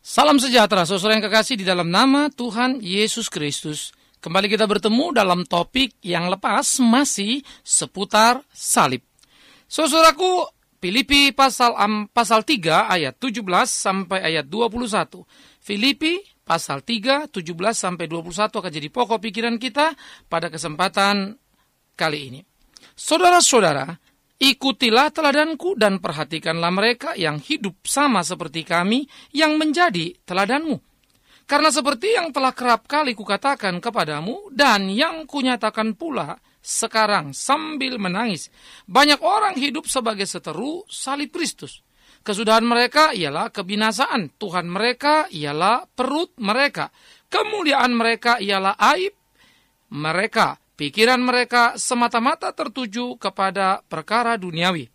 Salam sejahtera, saudara yang kekasih di dalam nama Tuhan Yesus Kristus. Kembali kita bertemu dalam topik yang lepas masih seputar salib. Saudaraku, Filipi pasal 3 ayat 17 sampai ayat 21. Filipi pasal 3, 17 sampai 21 akan jadi pokok pikiran kita pada kesempatan kali ini. Saudara-saudara, ikutilah teladanku dan perhatikanlah mereka yang hidup sama seperti kami yang menjadi teladanmu. Karena seperti yang telah kerap kali kukatakan kepadamu dan yang kunyatakan pula sekarang sambil menangis, banyak orang hidup sebagai seteru salib Kristus. Kesudahan mereka ialah kebinasaan, Tuhan mereka ialah perut mereka, kemuliaan mereka ialah aib mereka. Pikiran mereka semata-mata tertuju kepada perkara duniawi.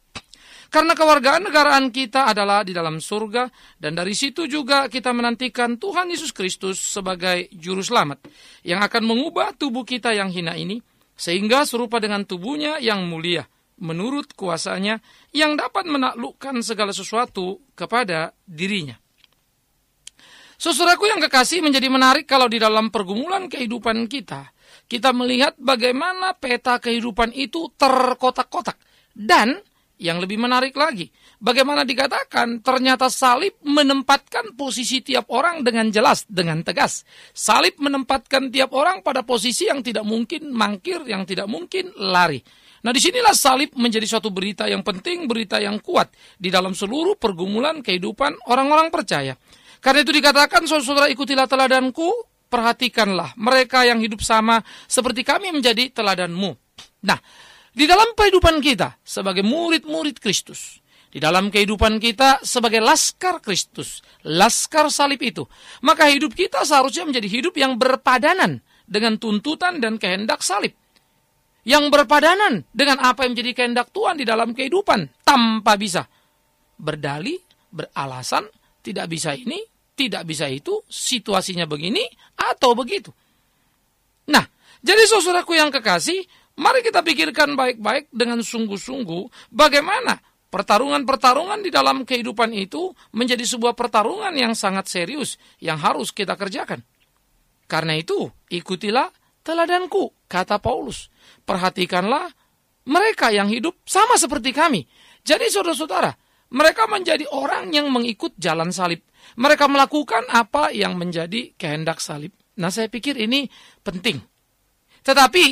Karena kewargaan negaraan kita adalah di dalam surga, dan dari situ juga kita menantikan Tuhan Yesus Kristus sebagai juru selamat, yang akan mengubah tubuh kita yang hina ini, sehingga serupa dengan tubuhnya yang mulia, menurut kuasanya yang dapat menaklukkan segala sesuatu kepada dirinya. Saudaraku yang kekasih, menjadi menarik kalau di dalam pergumulan kehidupan kita melihat bagaimana peta kehidupan itu terkotak-kotak. Dan yang lebih menarik lagi, bagaimana dikatakan ternyata salib menempatkan posisi tiap orang dengan jelas, dengan tegas. Salib menempatkan tiap orang pada posisi yang tidak mungkin mangkir, yang tidak mungkin lari. Nah, disinilah salib menjadi suatu berita yang penting, berita yang kuat di dalam seluruh pergumulan kehidupan orang-orang percaya. Karena itu dikatakan, saudara, ikutilah teladanku, perhatikanlah mereka yang hidup sama seperti kami menjadi teladanmu. Nah, di dalam kehidupan kita sebagai murid-murid Kristus, di dalam kehidupan kita sebagai laskar Kristus, laskar salib itu, maka hidup kita seharusnya menjadi hidup yang berpadanan dengan tuntutan dan kehendak salib. Yang berpadanan dengan apa yang menjadi kehendak Tuhan di dalam kehidupan, tanpa bisa berdalih, beralasan, tidak bisa ini, tidak bisa itu, situasinya begini atau begitu. Nah, jadi saudaraku yang kekasih, mari kita pikirkan baik-baik dengan sungguh-sungguh bagaimana pertarungan-pertarungan di dalam kehidupan itu menjadi sebuah pertarungan yang sangat serius yang harus kita kerjakan. Karena itu, ikutilah teladanku, kata Paulus. Perhatikanlah mereka yang hidup sama seperti kami. Jadi saudara-saudara, mereka menjadi orang yang mengikut jalan salib. Mereka melakukan apa yang menjadi kehendak salib. Nah, saya pikir ini penting. Tetapi,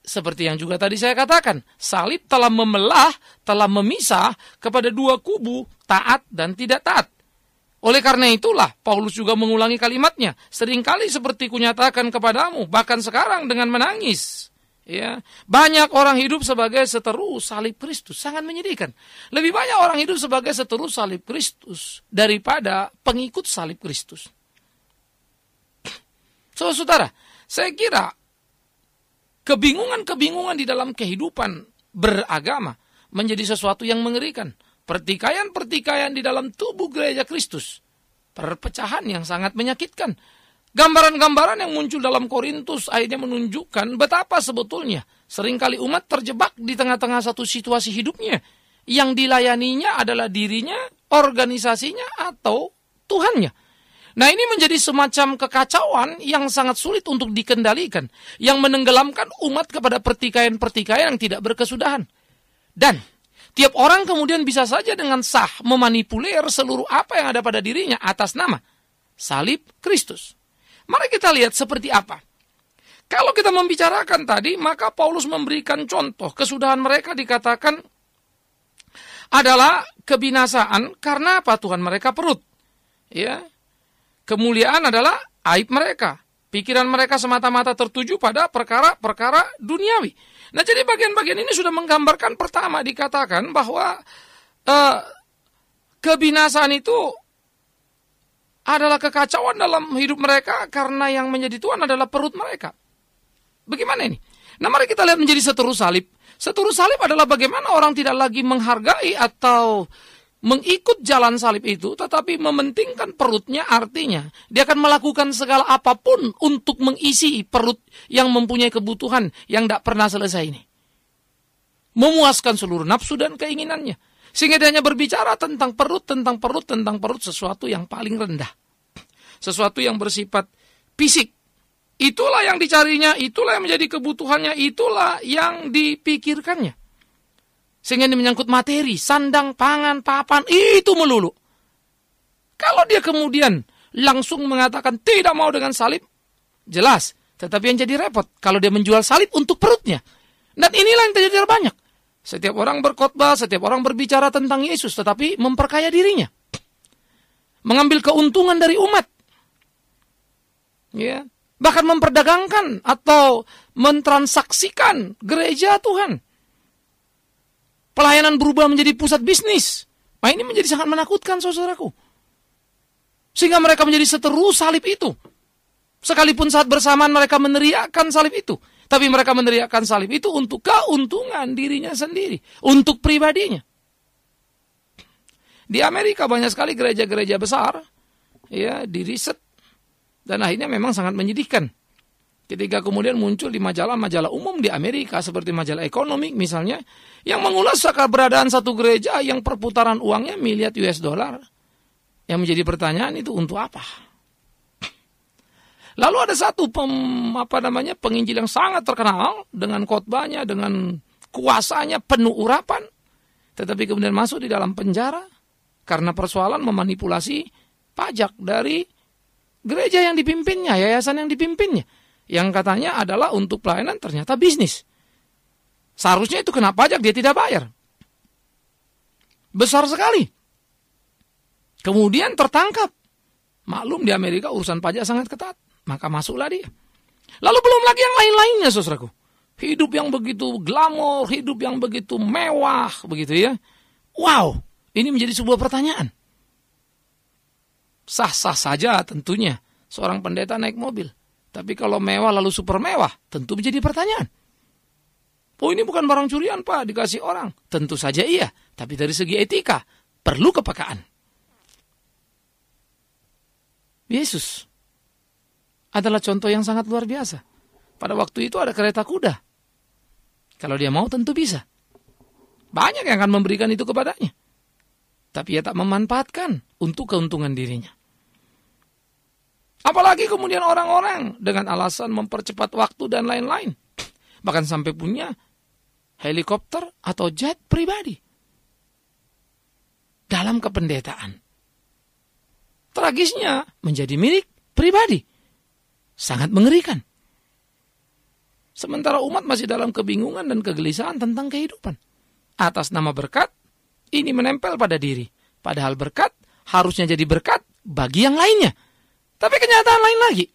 seperti yang juga tadi saya katakan, salib telah memelah, telah memisah kepada dua kubu, taat dan tidak taat. Oleh karena itulah, Paulus juga mengulangi kalimatnya. Seringkali seperti kunyatakan kepadamu, bahkan sekarang dengan menangis. Ya, banyak orang hidup sebagai seteru salib Kristus, sangat menyedihkan. Lebih banyak orang hidup sebagai seteru salib Kristus daripada pengikut salib Kristus. Saudara, saya kira kebingungan-kebingungan di dalam kehidupan beragama menjadi sesuatu yang mengerikan. Pertikaian-pertikaian di dalam tubuh gereja Kristus, perpecahan yang sangat menyakitkan. Gambaran-gambaran yang muncul dalam Korintus akhirnya menunjukkan betapa sebetulnya seringkali umat terjebak di tengah-tengah satu situasi hidupnya yang dilayaninya adalah dirinya, organisasinya, atau Tuhannya. Nah, ini menjadi semacam kekacauan yang sangat sulit untuk dikendalikan, yang menenggelamkan umat kepada pertikaian-pertikaian yang tidak berkesudahan. Dan tiap orang kemudian bisa saja dengan sah memanipulir seluruh apa yang ada pada dirinya atas nama salib Kristus. Mari kita lihat seperti apa. Kalau kita membicarakan tadi, maka Paulus memberikan contoh. Kesudahan mereka dikatakan adalah kebinasaan karena apa? Tuhan mereka perut. Ya. Kemuliaan adalah aib mereka. Pikiran mereka semata-mata tertuju pada perkara-perkara duniawi. Nah, jadi bagian-bagian ini sudah menggambarkan, pertama dikatakan bahwa kebinasaan itu adalah kekacauan dalam hidup mereka karena yang menjadi Tuhan adalah perut mereka. Bagaimana ini? Nah, mari kita lihat menjadi seteru salib. Seteru salib adalah bagaimana orang tidak lagi menghargai atau mengikut jalan salib itu, tetapi mementingkan perutnya. Artinya, dia akan melakukan segala apapun untuk mengisi perut yang mempunyai kebutuhan yang tidak pernah selesai ini. Memuaskan seluruh nafsu dan keinginannya. Sehingga dia hanya berbicara tentang perut, sesuatu yang paling rendah. sesuatu yang bersifat fisik. Itulah yang dicarinya, itulah yang menjadi kebutuhannya, itulah yang dipikirkannya. Sehingga ini menyangkut materi, sandang, pangan, papan, itu melulu. Kalau dia kemudian langsung mengatakan tidak mau dengan salib, jelas. Tetapi yang jadi repot, kalau dia menjual salib untuk perutnya. Dan inilah yang terjadi banyak. Setiap orang berkhotbah, setiap orang berbicara tentang Yesus, tetapi memperkaya dirinya. Mengambil keuntungan dari umat. Ya. Bahkan memperdagangkan atau mentransaksikan gereja Tuhan. Pelayanan berubah menjadi pusat bisnis. Nah, ini menjadi sangat menakutkan, saudaraku. Sehingga mereka menjadi seteru salib itu. Sekalipun saat bersamaan mereka meneriakkan salib itu. Tapi mereka meneriakkan salib itu untuk keuntungan dirinya sendiri. Untuk pribadinya. Di Amerika banyak sekali gereja-gereja besar. Ya, di riset. Dan akhirnya memang sangat menyedihkan. Ketika kemudian muncul di majalah-majalah umum di Amerika. Seperti majalah ekonomik misalnya. Yang mengulas keberadaan satu gereja yang perputaran uangnya miliar US dollar. Yang menjadi pertanyaan itu untuk apa? Lalu ada satu penginjil yang sangat terkenal dengan khotbahnya, dengan kuasanya penuh urapan, tetapi kemudian masuk di dalam penjara karena persoalan memanipulasi pajak dari gereja yang dipimpinnya, yayasan yang dipimpinnya, yang katanya adalah untuk pelayanan, ternyata bisnis. Seharusnya itu kena pajak, dia tidak bayar. Besar sekali. Kemudian tertangkap. Maklum di Amerika urusan pajak sangat ketat. Maka masuklah dia. Lalu belum lagi yang lain-lainnya, saudaraku. Hidup yang begitu glamor, hidup yang begitu mewah, begitu ya. Wow, ini menjadi sebuah pertanyaan. Sah-sah saja tentunya seorang pendeta naik mobil. Tapi kalau mewah lalu super mewah, tentu menjadi pertanyaan. Oh, ini bukan barang curian, Pak, dikasih orang. Tentu saja iya, tapi dari segi etika, perlu kepekaan. Yesus adalah contoh yang sangat luar biasa. Pada waktu itu ada kereta kuda. Kalau dia mau tentu bisa. Banyak yang akan memberikan itu kepadanya. Tapi ia tak memanfaatkan untuk keuntungan dirinya. Apalagi kemudian orang-orang dengan alasan mempercepat waktu dan lain-lain. Bahkan sampai punya helikopter atau jet pribadi. Dalam kependetaan. Tragisnya menjadi milik pribadi. Sangat mengerikan. Sementara umat masih dalam kebingungan dan kegelisahan tentang kehidupan. Atas nama berkat, ini menempel pada diri. Padahal berkat harusnya jadi berkat bagi yang lainnya. Tapi kenyataan lain lagi.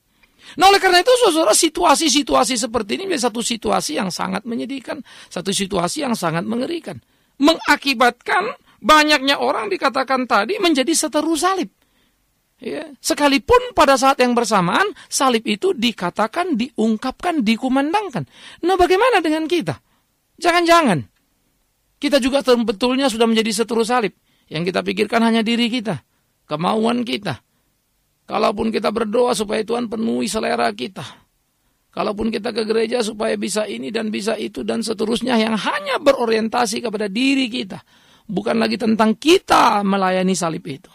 Nah, oleh karena itu, saudara, situasi-situasi seperti ini menjadi satu situasi yang sangat menyedihkan. Satu situasi yang sangat mengerikan. Mengakibatkan banyaknya orang dikatakan tadi menjadi seteru salib. Ya, sekalipun pada saat yang bersamaan salib itu dikatakan, diungkapkan, dikumandangkan. Nah, bagaimana dengan kita? Jangan-jangan kita juga sebetulnya sudah menjadi seteru salib. Yang kita pikirkan hanya diri kita, kemauan kita. Kalaupun kita berdoa supaya Tuhan penuhi selera kita. Kalaupun kita ke gereja supaya bisa ini dan bisa itu dan seterusnya, yang hanya berorientasi kepada diri kita. Bukan lagi tentang kita melayani salib itu.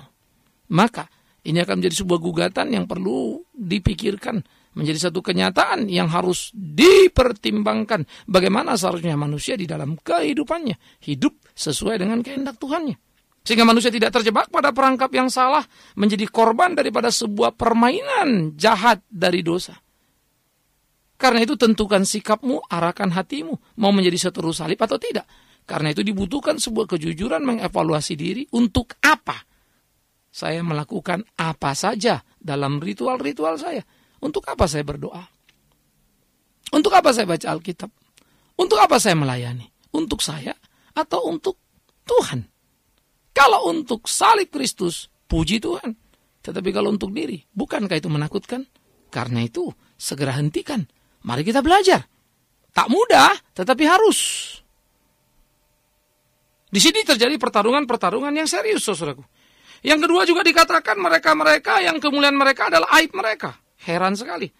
Maka ini akan menjadi sebuah gugatan yang perlu dipikirkan. Menjadi satu kenyataan yang harus dipertimbangkan. Bagaimana seharusnya manusia di dalam kehidupannya. Hidup sesuai dengan kehendak Tuhannya. Sehingga manusia tidak terjebak pada perangkap yang salah. Menjadi korban daripada sebuah permainan jahat dari dosa. Karena itu tentukan sikapmu, arahkan hatimu. Mau menjadi seteru salib atau tidak. Karena itu dibutuhkan sebuah kejujuran mengevaluasi diri. Untuk apa? Saya melakukan apa saja dalam ritual-ritual saya. Untuk apa saya berdoa? Untuk apa saya baca Alkitab? Untuk apa saya melayani? Untuk saya atau untuk Tuhan? Kalau untuk salib Kristus, puji Tuhan. Tetapi kalau untuk diri, bukankah itu menakutkan? Karena itu, segera hentikan. Mari kita belajar. Tak mudah, tetapi harus. Di sini terjadi pertarungan-pertarungan yang serius, saudaraku. Yang kedua juga dikatakan mereka-mereka yang kemuliaan mereka adalah aib mereka. Heran sekali.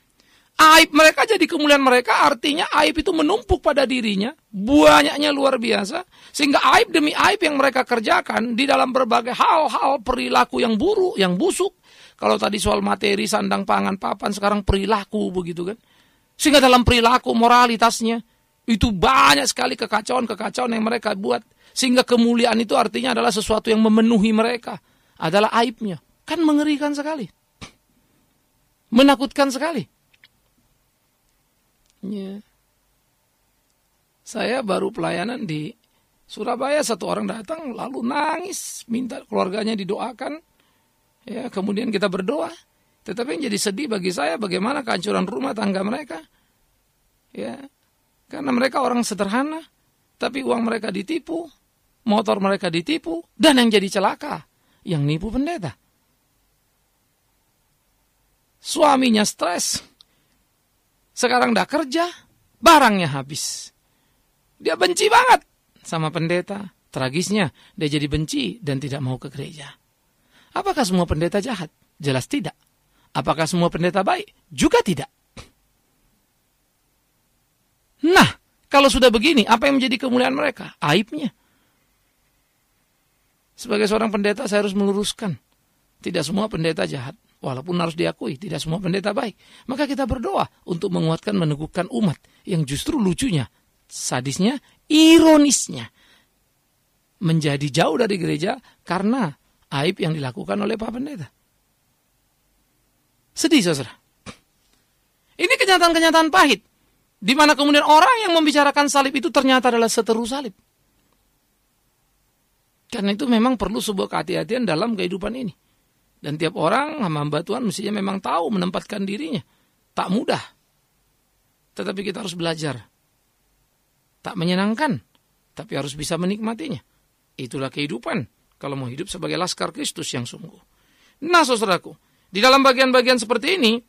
Aib mereka jadi kemuliaan mereka, artinya aib itu menumpuk pada dirinya, banyaknya luar biasa, sehingga aib demi aib yang mereka kerjakan di dalam berbagai hal-hal perilaku yang buruk, yang busuk. Kalau tadi soal materi, sandang, pangan, papan, sekarang perilaku begitu kan. Sehingga dalam perilaku, moralitasnya, itu banyak sekali kekacauan-kekacauan yang mereka buat. Sehingga kemuliaan itu artinya adalah sesuatu yang memenuhi mereka, adalah aibnya. Kan mengerikan sekali. Menakutkan sekali. Ya. Saya baru pelayanan di Surabaya, satu orang datang lalu nangis minta keluarganya didoakan. Ya, kemudian kita berdoa. Tetapi yang jadi sedih bagi saya bagaimana kehancuran rumah tangga mereka. Ya. Karena mereka orang sederhana, tapi uang mereka ditipu, motor mereka ditipu, dan yang jadi celaka yang nipu pendeta. Suaminya stres. Sekarang dah kerja, barangnya habis. Dia benci banget sama pendeta. Tragisnya, dia jadi benci dan tidak mau ke gereja. Apakah semua pendeta jahat? Jelas tidak. Apakah semua pendeta baik? Juga tidak. Nah, kalau sudah begini, apa yang menjadi kemuliaan mereka? Aibnya. Sebagai seorang pendeta, saya harus meluruskan. Tidak semua pendeta jahat. Walaupun harus diakui, tidak semua pendeta baik. Maka kita berdoa untuk menguatkan, meneguhkan umat. Yang justru lucunya, sadisnya, ironisnya. Menjadi jauh dari gereja karena aib yang dilakukan oleh Pak Pendeta. Sedih, saudara. Ini kenyataan-kenyataan pahit. Di mana kemudian orang yang membicarakan salib itu ternyata adalah seteru salib. Karena itu memang perlu sebuah kehati-hatian dalam kehidupan ini. Dan tiap orang hamba Tuhan mestinya memang tahu menempatkan dirinya. Tak mudah. Tetapi kita harus belajar. Tak menyenangkan, tapi harus bisa menikmatinya. Itulah kehidupan kalau mau hidup sebagai laskar Kristus yang sungguh. Nah, saudaraku, di dalam bagian-bagian seperti ini,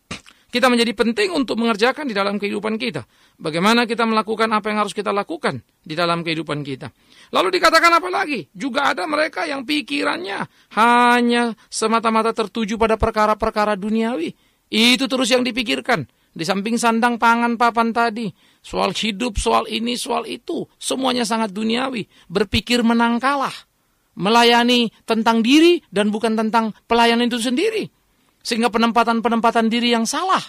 kita menjadi penting untuk mengerjakan di dalam kehidupan kita. Bagaimana kita melakukan apa yang harus kita lakukan di dalam kehidupan kita. Lalu dikatakan apa lagi? Juga ada mereka yang pikirannya hanya semata-mata tertuju pada perkara-perkara duniawi. Itu terus yang dipikirkan. Di samping sandang, pangan, papan tadi. Soal hidup, soal ini, soal itu. Semuanya sangat duniawi. Berpikir menang kalah. Melayani tentang diri dan bukan tentang pelayanan itu sendiri. Sehingga penempatan-penempatan diri yang salah.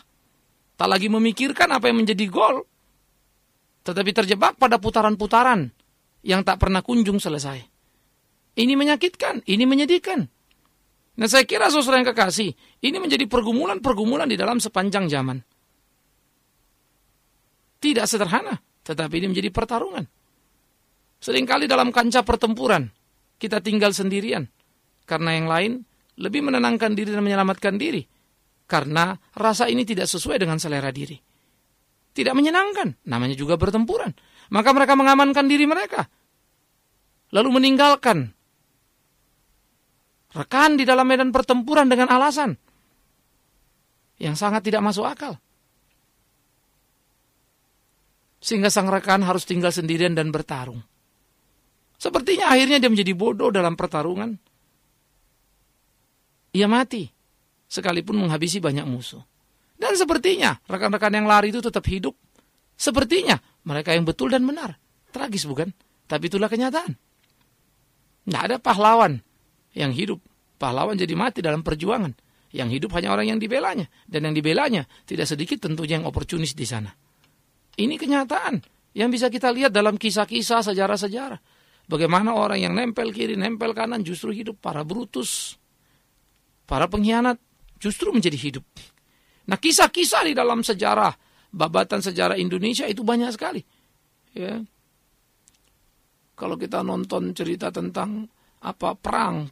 Tak lagi memikirkan apa yang menjadi gol. Tetapi terjebak pada putaran-putaran yang tak pernah kunjung selesai. Ini menyakitkan, ini menyedihkan. Nah, saya kira saudara yang kekasih, ini menjadi pergumulan-pergumulan di dalam sepanjang zaman. Tidak sederhana, tetapi ini menjadi pertarungan. Seringkali dalam kancah pertempuran, kita tinggal sendirian. Karena yang lain lebih menenangkan diri dan menyelamatkan diri. Karena rasa ini tidak sesuai dengan selera diri. Tidak menyenangkan, namanya juga bertempuran. Maka mereka mengamankan diri mereka. Lalu meninggalkan rekan di dalam medan pertempuran dengan alasan yang sangat tidak masuk akal. Sehingga sang rekan harus tinggal sendirian dan bertarung. Sepertinya akhirnya dia menjadi bodoh dalam pertarungan. Ia mati, sekalipun menghabisi banyak musuh. Dan sepertinya rekan-rekan yang lari itu tetap hidup. Sepertinya mereka yang betul dan benar. Tragis bukan? Tapi itulah kenyataan. Tidak ada pahlawan yang hidup. Pahlawan jadi mati dalam perjuangan. Yang hidup hanya orang yang dibelanya. Dan yang dibelanya tidak sedikit tentunya yang oportunis di sana. Ini kenyataan yang bisa kita lihat dalam kisah-kisah, sejarah-sejarah. Bagaimana orang yang nempel kiri, nempel kanan justru hidup. Para Brutus, para pengkhianat justru menjadi hidup. Nah, kisah-kisah di dalam sejarah, babatan sejarah Indonesia itu banyak sekali. Ya. Kalau kita nonton cerita tentang perang,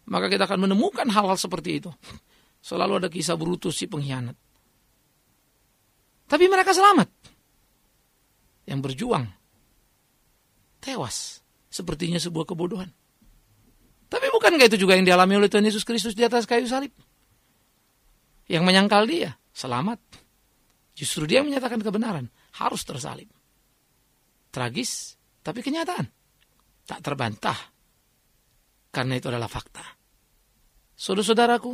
maka kita akan menemukan hal-hal seperti itu. Selalu ada kisah Brutus si pengkhianat. Tapi mereka selamat. Yang berjuang tewas. Sepertinya sebuah kebodohan. Tapi bukankah itu juga yang dialami oleh Tuhan Yesus Kristus di atas kayu salib? Yang menyangkal dia, selamat. Justru dia menyatakan kebenaran, harus tersalib. Tragis, tapi kenyataan. Tak terbantah. Karena itu adalah fakta. Saudara-saudaraku,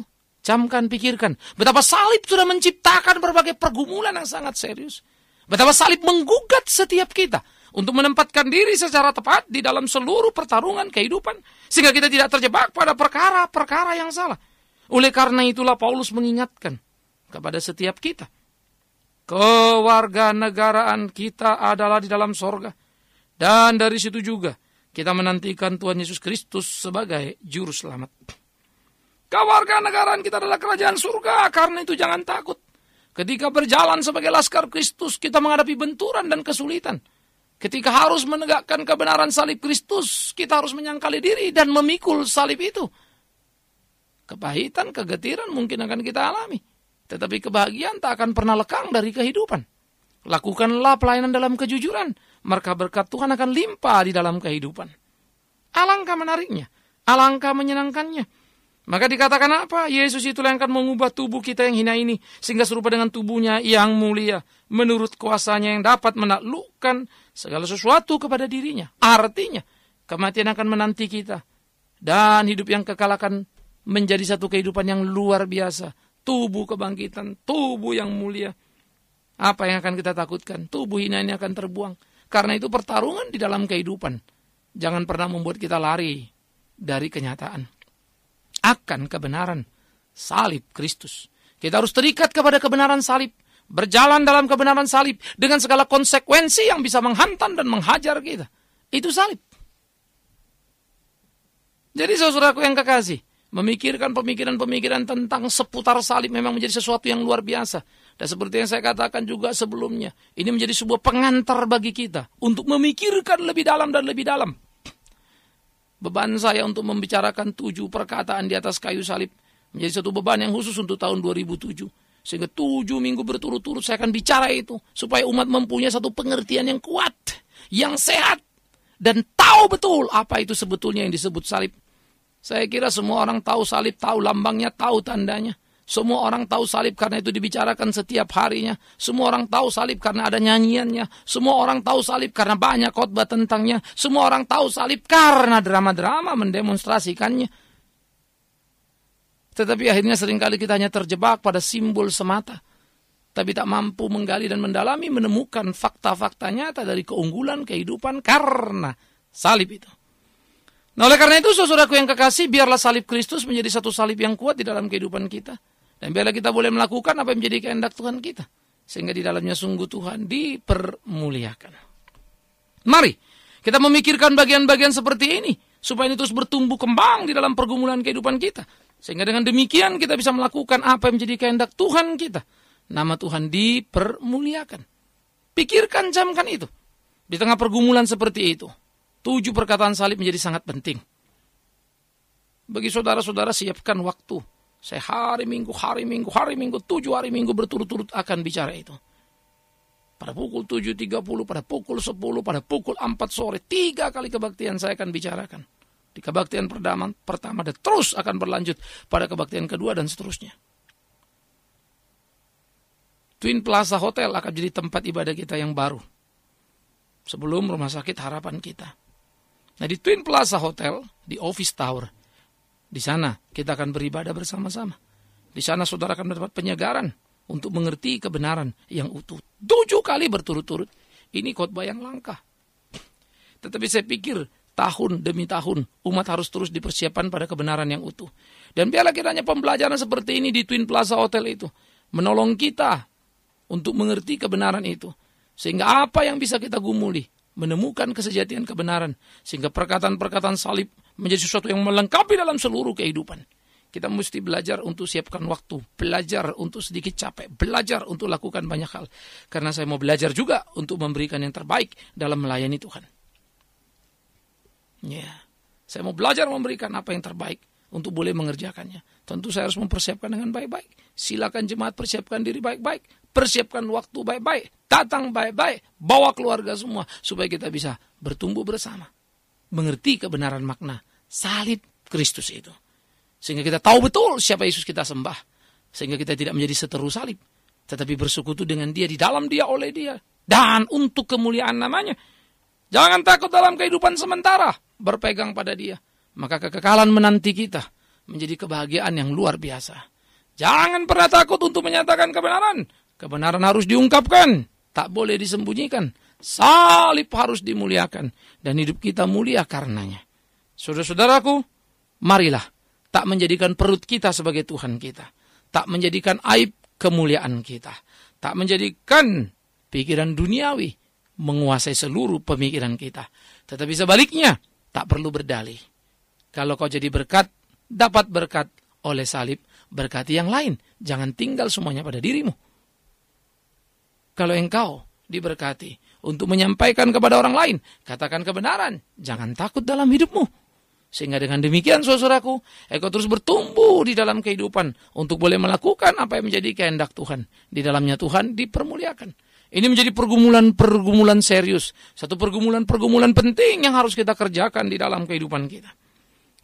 Camkan, pikirkan. Betapa salib sudah menciptakan berbagai pergumulan yang sangat serius. Betapa salib menggugat setiap kita untuk menempatkan diri secara tepat di dalam seluruh pertarungan kehidupan. Sehingga kita tidak terjebak pada perkara-perkara yang salah. Oleh karena itulah Paulus mengingatkan kepada setiap kita. Kewarganegaraan kita adalah di dalam sorga. Dan dari situ juga kita menantikan Tuhan Yesus Kristus sebagai juru selamat. Kewarganegaraan kita adalah kerajaan surga. Karena itu jangan takut. Ketika berjalan sebagai laskar Kristus, kita menghadapi benturan dan kesulitan. Ketika harus menegakkan kebenaran salib Kristus, kita harus menyangkali diri dan memikul salib itu. Kepahitan, kegetiran mungkin akan kita alami. Tetapi kebahagiaan tak akan pernah lekang dari kehidupan. Lakukanlah pelayanan dalam kejujuran, maka berkat Tuhan akan limpah di dalam kehidupan. Alangkah menariknya, alangkah menyenangkannya. Maka dikatakan apa? Yesus itulah yang akan mengubah tubuh kita yang hina ini, sehingga serupa dengan tubuhnya yang mulia, menurut kuasanya yang dapat menaklukkan segala sesuatu kepada dirinya. Artinya, kematian akan menanti kita. Dan hidup yang kekal akan menjadi satu kehidupan yang luar biasa. Tubuh kebangkitan, tubuh yang mulia. Apa yang akan kita takutkan? Tubuh hina ini akan terbuang. Karena itu pertarungan di dalam kehidupan. Jangan pernah membuat kita lari dari kenyataan akan kebenaran salib Kristus. Kita harus terikat kepada kebenaran salib. Berjalan dalam kebenaran salib dengan segala konsekuensi yang bisa menghantam dan menghajar kita. Itu salib. Jadi saudaraku yang kekasih, memikirkan pemikiran-pemikiran tentang seputar salib memang menjadi sesuatu yang luar biasa. Dan seperti yang saya katakan juga sebelumnya, ini menjadi sebuah pengantar bagi kita untuk memikirkan lebih dalam dan lebih dalam. Beban saya untuk membicarakan 7 perkataan di atas kayu salib menjadi satu beban yang khusus untuk tahun 2007. Sehingga 7 minggu berturut-turut saya akan bicara itu. Supaya umat mempunyai satu pengertian yang kuat, yang sehat, dan tahu betul apa itu sebetulnya yang disebut salib. Saya kira semua orang tahu salib, tahu lambangnya, tahu tandanya. Semua orang tahu salib karena itu dibicarakan setiap harinya. Semua orang tahu salib karena ada nyanyiannya. Semua orang tahu salib karena banyak khotbah tentangnya. Semua orang tahu salib karena drama-drama mendemonstrasikannya. Tetapi akhirnya seringkali kita hanya terjebak pada simbol semata. Tapi tak mampu menggali dan mendalami, menemukan fakta-fakta nyata dari keunggulan kehidupan karena salib itu. Nah oleh karena itu saudaraku yang kekasih, biarlah salib Kristus menjadi satu salib yang kuat di dalam kehidupan kita. Dan biarlah kita boleh melakukan apa yang menjadi kehendak Tuhan kita. Sehingga di dalamnya sungguh Tuhan dipermuliakan. Mari kita memikirkan bagian-bagian seperti ini. Supaya ini terus bertumbuh kembang di dalam pergumulan kehidupan kita. Sehingga dengan demikian kita bisa melakukan apa yang menjadi kehendak Tuhan kita. Nama Tuhan dipermuliakan. Pikirkan, camkan itu. Di tengah pergumulan seperti itu. 7 perkataan salib menjadi sangat penting. Bagi saudara-saudara siapkan waktu. Saya hari Minggu, 7 hari Minggu berturut-turut akan bicara itu. Pada pukul 7.30, pada pukul 10, pada pukul 4 sore. 3 kali kebaktian saya akan bicarakan. Di kebaktian pertama dan terus akan berlanjut pada kebaktian kedua dan seterusnya. Twin Plaza Hotel akan jadi tempat ibadah kita yang baru. Sebelum Rumah Sakit Harapan kita. Nah di Twin Plaza Hotel, di Office Tower, di sana kita akan beribadah bersama-sama. Di sana saudara akan mendapat penyegaran untuk mengerti kebenaran yang utuh. 7 kali berturut-turut. Ini khotbah yang langka. Tetapi saya pikir tahun demi tahun umat harus terus dipersiapkan pada kebenaran yang utuh. Dan biarlah kiranya pembelajaran seperti ini di Twin Plaza Hotel itu menolong kita untuk mengerti kebenaran itu. Sehingga apa yang bisa kita gumuli, menemukan kesejatian kebenaran. Sehingga perkataan-perkataan salib menjadi sesuatu yang melengkapi dalam seluruh kehidupan. Kita mesti belajar untuk siapkan waktu. Belajar untuk sedikit capek. Belajar untuk lakukan banyak hal. Karena saya mau belajar juga untuk memberikan yang terbaik dalam melayani Tuhan. Ya, saya mau belajar memberikan apa yang terbaik untuk boleh mengerjakannya. Tentu saya harus mempersiapkan dengan baik-baik. Silakan jemaat persiapkan diri baik-baik. Persiapkan waktu baik-baik. Datang baik-baik. Bawa keluarga semua. Supaya kita bisa bertumbuh bersama. Mengerti kebenaran makna salib Kristus itu. Sehingga kita tahu betul siapa Yesus kita sembah. Sehingga kita tidak menjadi seteru salib. Tetapi bersekutu dengan dia, di dalam dia, oleh dia. Dan untuk kemuliaan namanya. Jangan takut dalam kehidupan sementara. Berpegang pada dia. Maka kekekalan menanti kita menjadi kebahagiaan yang luar biasa. Jangan pernah takut untuk menyatakan kebenaran. Kebenaran harus diungkapkan, tak boleh disembunyikan. Salib harus dimuliakan, dan hidup kita mulia karenanya. Saudara-saudaraku, marilah tak menjadikan perut kita sebagai Tuhan kita, tak menjadikan aib kemuliaan kita, tak menjadikan pikiran duniawi menguasai seluruh pemikiran kita. Tetapi sebaliknya, tak perlu berdalih. Kalau kau jadi berkat, dapat berkat oleh salib, berkati yang lain. Jangan tinggal semuanya pada dirimu. Kalau engkau diberkati untuk menyampaikan kepada orang lain, katakan kebenaran. Jangan takut dalam hidupmu. Sehingga dengan demikian, saudaraku, engkau terus bertumbuh di dalam kehidupan untuk boleh melakukan apa yang menjadi kehendak Tuhan. Di dalamnya Tuhan dipermuliakan. Ini menjadi pergumulan serius. Satu pergumulan penting yang harus kita kerjakan di dalam kehidupan kita.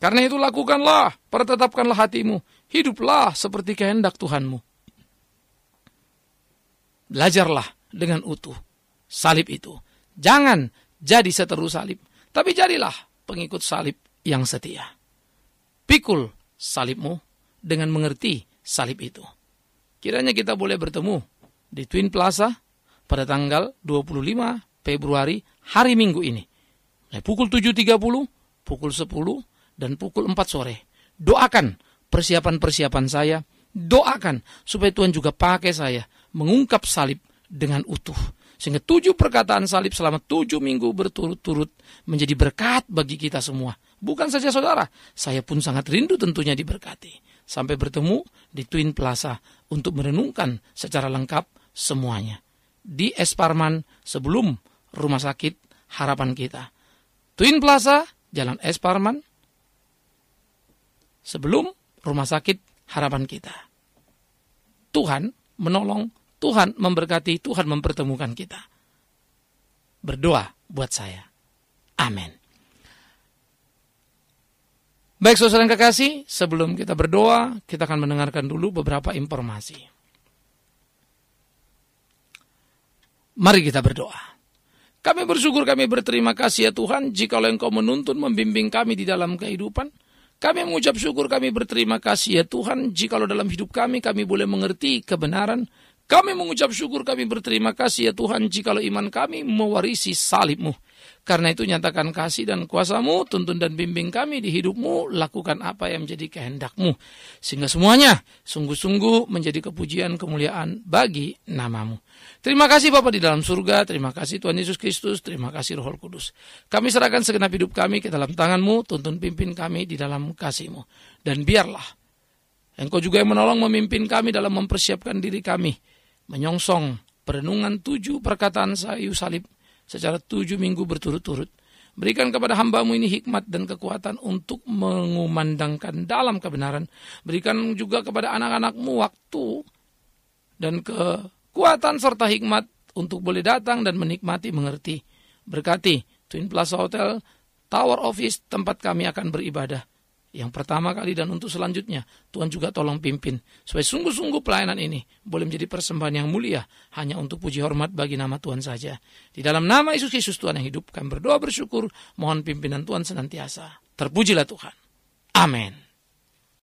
Karena itu lakukanlah, pertetapkanlah hatimu. Hiduplah seperti kehendak Tuhanmu. Belajarlah dengan utuh salib itu. Jangan jadi seteru salib, tapi jadilah pengikut salib yang setia. Pikul salibmu dengan mengerti salib itu. Kiranya kita boleh bertemu di Twin Plaza pada tanggal 25 Februari hari Minggu ini. Pukul 7.30, pukul 10, dan pukul 4 sore. Doakan persiapan-persiapan saya. Doakan supaya Tuhan juga pakai saya mengungkap salib dengan utuh. Sehingga 7 perkataan salib selama 7 minggu berturut-turut menjadi berkat bagi kita semua. Bukan saja saudara, saya pun sangat rindu tentunya diberkati. Sampai bertemu di Twin Plaza untuk merenungkan secara lengkap semuanya. Di Es Parman sebelum Rumah Sakit Harapan Kita. Twin Plaza, Jalan Es Parman, sebelum Rumah Sakit Harapan Kita. Tuhan menolong, Tuhan memberkati, Tuhan mempertemukan kita. Berdoa buat saya. Amin. Baik saudara yang kekasih, sebelum kita berdoa, kita akan mendengarkan dulu beberapa informasi. Mari kita berdoa. Kami bersyukur, kami berterima kasih ya Tuhan, jikalau Engkau menuntun, membimbing kami di dalam kehidupan. Kami mengucap syukur, kami berterima kasih ya Tuhan, jikalau dalam hidup kami boleh mengerti kebenaran. Kami mengucap syukur, kami berterima kasih ya Tuhan, jikalau iman kami mewarisi salib-Mu. Karena itu nyatakan kasih dan kuasa-Mu, tuntun dan bimbing kami di hidup-Mu, lakukan apa yang menjadi kehendak-Mu. Sehingga semuanya sungguh-sungguh menjadi kepujian, kemuliaan bagi nama-Mu. Terima kasih Bapa di dalam surga, terima kasih Tuhan Yesus Kristus, terima kasih Roh Kudus. Kami serahkan segenap hidup kami ke dalam tangan-Mu, tuntun pimpin kami di dalam kasih-Mu. Dan biarlah Engkau juga yang menolong memimpin kami dalam mempersiapkan diri kami, menyongsong perenungan 7 perkataan sayu salib secara 7 minggu berturut-turut. Berikan kepada hamba-Mu ini hikmat dan kekuatan untuk mengumandangkan dalam kebenaran. Berikan juga kepada anak-anak-Mu waktu dan kekuatan serta hikmat untuk boleh datang dan menikmati, mengerti. Berkati Twin Plaza Hotel, Tower Office, tempat kami akan beribadah. Yang pertama kali dan untuk selanjutnya, Tuhan juga tolong pimpin. Supaya sungguh-sungguh pelayanan ini boleh menjadi persembahan yang mulia, hanya untuk puji hormat bagi nama Tuhan saja. Di dalam nama Yesus Kristus Tuhan yang hidup, kami berdoa bersyukur, mohon pimpinan Tuhan senantiasa. Terpujilah Tuhan. Amin.